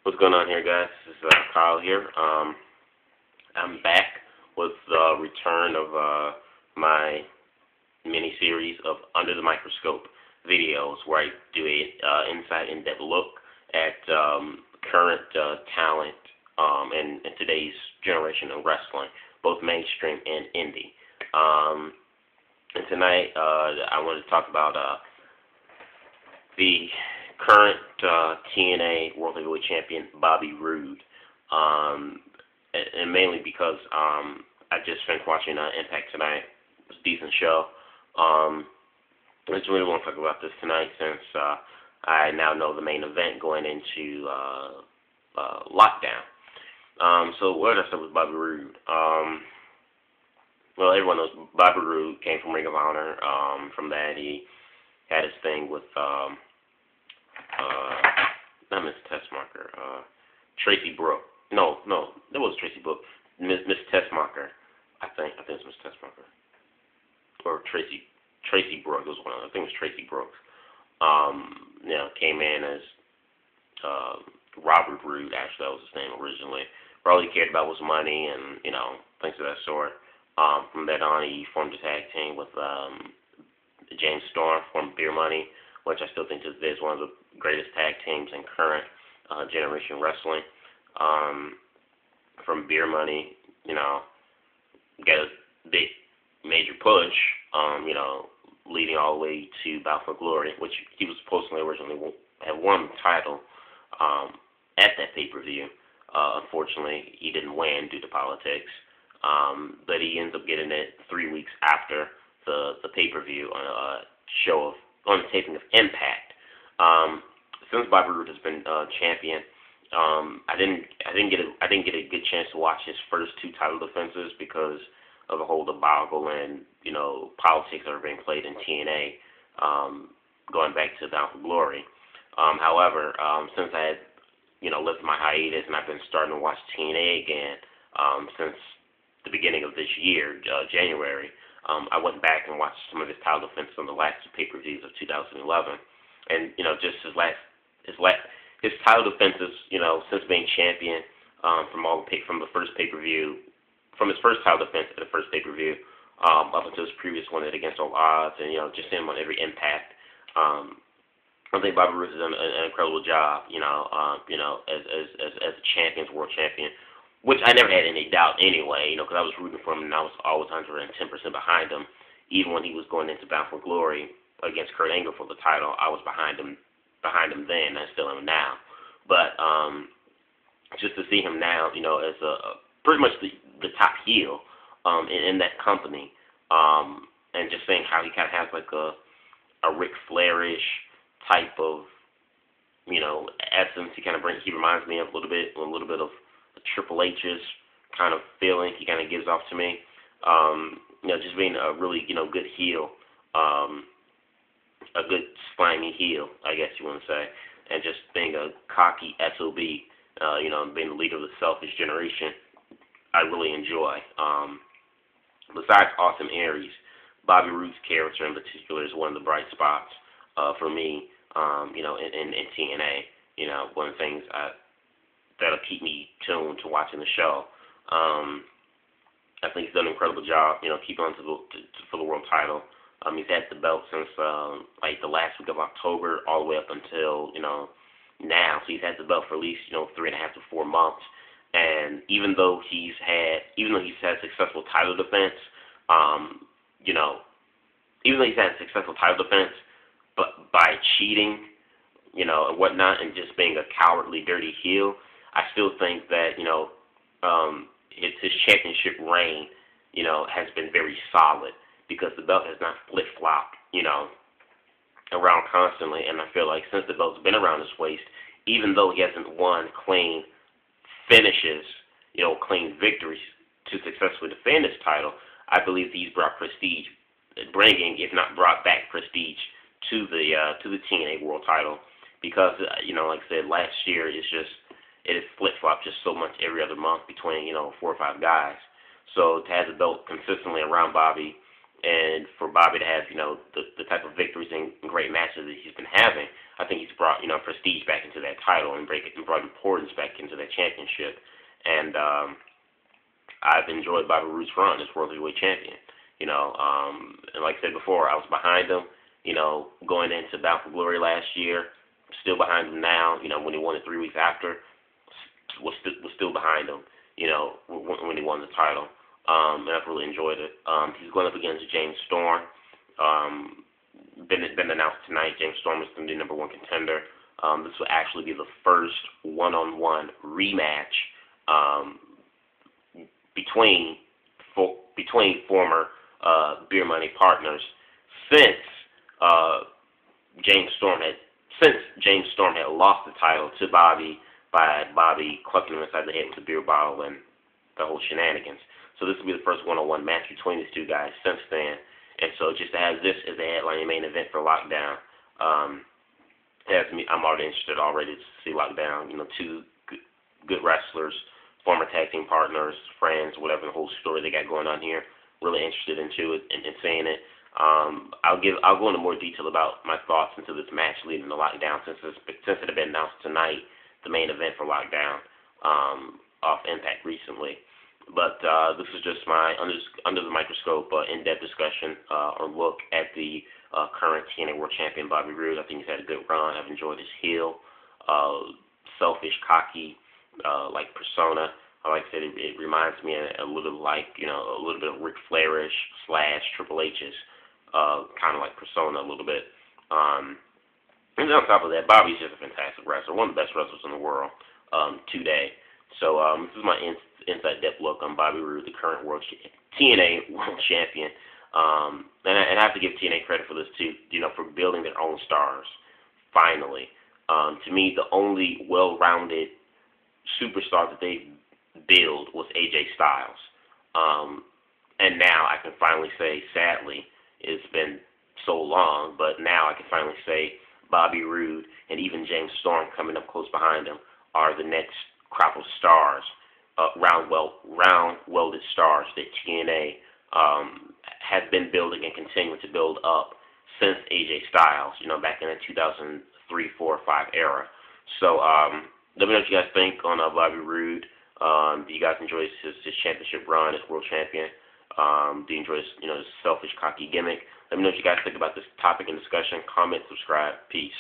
What's going on here, guys? This is Kyle here. I'm back with the return of my mini-series of Under the Microscope videos, where I do a inside, in-depth look at current talent in today's generation of wrestling, both mainstream and indie. And tonight, I want to talk about the current TNA World Heavyweight Champion, Bobby Roode, and mainly because I just finished watching Impact tonight. It was a decent show. I just really want to talk about this tonight since I now know the main event going into lockdown. So where did I start with Bobby Roode? Well, everyone knows Bobby Roode came from Ring of Honor. From that, he had his thing with not Miss Tessmacher, Tracy Brooke. No, that was Tracy Brooke. Miss Tessmacher, I think it's Miss Tessmacher, or Tracy Brooke. It was one of them. I think it was Tracy Brooks. Came in as Robert Roode. Actually, that was his name originally. All he cared about was money and things of that sort. From that on, he formed a tag team with James Storm, formed Beer Money, which I still think is one of the greatest tag teams in current generation wrestling. From Beer Money, get a big major push, leading all the way to Bound for Glory, which he was supposedly originally have won the title at that pay-per-view. Unfortunately, he didn't win due to politics, but he ends up getting it 3 weeks after the pay-per-view on a taping of Impact. Since Bobby Roode has been champion, I didn't get a good chance to watch his first two title defenses because of the whole debacle and politics that are being played in TNA, going back to Bound for Glory. However, since I had lifted my hiatus and I've been starting to watch TNA again since the beginning of this year, January, I went back and watched some of his title defenses on the last two pay-per-views of 2011, and just his title defenses, since being champion, from the first pay-per-view, from his first title defense at the first pay-per-view, up until his previous one Against All Odds, and just him on every Impact. I think Bobby Roode has done an incredible job, as a champion, as world champion, which I never had any doubt anyway, because I was rooting for him and I was always 110% behind him. Even when he was going into Bound for Glory against Kurt Angle for the title, I was behind him then, and I still am now. But just to see him now, as pretty much the top heel in that company, and just seeing how he kind of has like a Ric Flair-ish type of essence. He reminds me of a little bit of Triple H's kind of feeling he kind of gives off to me. Just being a really good heel, a good slimy heel, I guess you want to say, and just being a cocky SOB, being the leader of the selfish generation, I really enjoy. Besides Austin Aries, Bobby Roode's character in particular is one of the bright spots for me, in TNA. One of the things that'll keep me tuned to watching the show. I think he's done an incredible job, keeping on for the world title. He's had the belt since the last week of October, all the way up until now. So he's had the belt for at least 3.5 to 4 months. And even though he's had successful title defense, but by cheating, and whatnot, and just being a cowardly, dirty heel, I still think that his championship reign, has been very solid because the belt has not flip-flopped, around constantly. And I feel like since the belt's been around his waist, even though he hasn't won clean finishes, clean victories to successfully defend his title, I believe he's brought prestige, if not brought back prestige to the TNA World Title, because like I said, last year it is flip-flopped just so much every other month between 4 or 5 guys. So to have the belt consistently around Bobby, And for Bobby to have, the type of victories and great matches that he's been having, I think he's brought, prestige back into that title and brought importance back into that championship. And I've enjoyed Bobby Roode's run as World Heavyweight Champion. And like I said before, I was behind him, going into Bound for Glory last year. Still behind him now, when he won it 3 weeks after, was still behind him, when he won the title. And I've really enjoyed it. He's going up against James Storm. Been announced tonight. James Storm is the new #1 contender. This will actually be the first one-on-one rematch between former Beer Money partners since James Storm had lost the title to Bobby by Bobby clucking him inside the head with a beer bottle and the whole shenanigans. So this will be the first one-on-one match between these two guys since then. And so just to have this as a headlining main event for Lockdown, I'm already interested to see Lockdown. Two good wrestlers, former tag team partners, friends, whatever the whole story they got going on here. Really interested into it and seeing it. I'll go into more detail about my thoughts into this match leading to Lockdown since it had been announced tonight, the main event for Lockdown off Impact recently. But this is just my under the microscope in-depth discussion or look at the current TNA World Champion Bobby Roode. I think he's had a good run. I've enjoyed his heel, selfish, cocky, like persona. Like I said, it reminds me a little like a little bit of Ric Flairish / Triple H's kind of like persona a little bit. And on top of that, Bobby's just a fantastic wrestler, one of the best wrestlers in the world today. So this is my inside depth look on Bobby Roode, the current TNA World Champion. And I have to give TNA credit for this too, for building their own stars. Finally, to me, the only well-rounded superstar that they build was AJ Styles. And now I can finally say, sadly, it's been so long, but now I can finally say Bobby Roode and even James Storm coming up close behind him are the next crop of stars, round-welded stars that TNA has been building and continuing to build up since AJ Styles, back in the 2003, 4, 5 era. So let me know what you guys think on Bobby Roode. Do you guys enjoy his championship run as world champion? Do you enjoy his selfish, cocky gimmick? Let me know what you guys think about this topic and discussion. Comment, subscribe. Peace.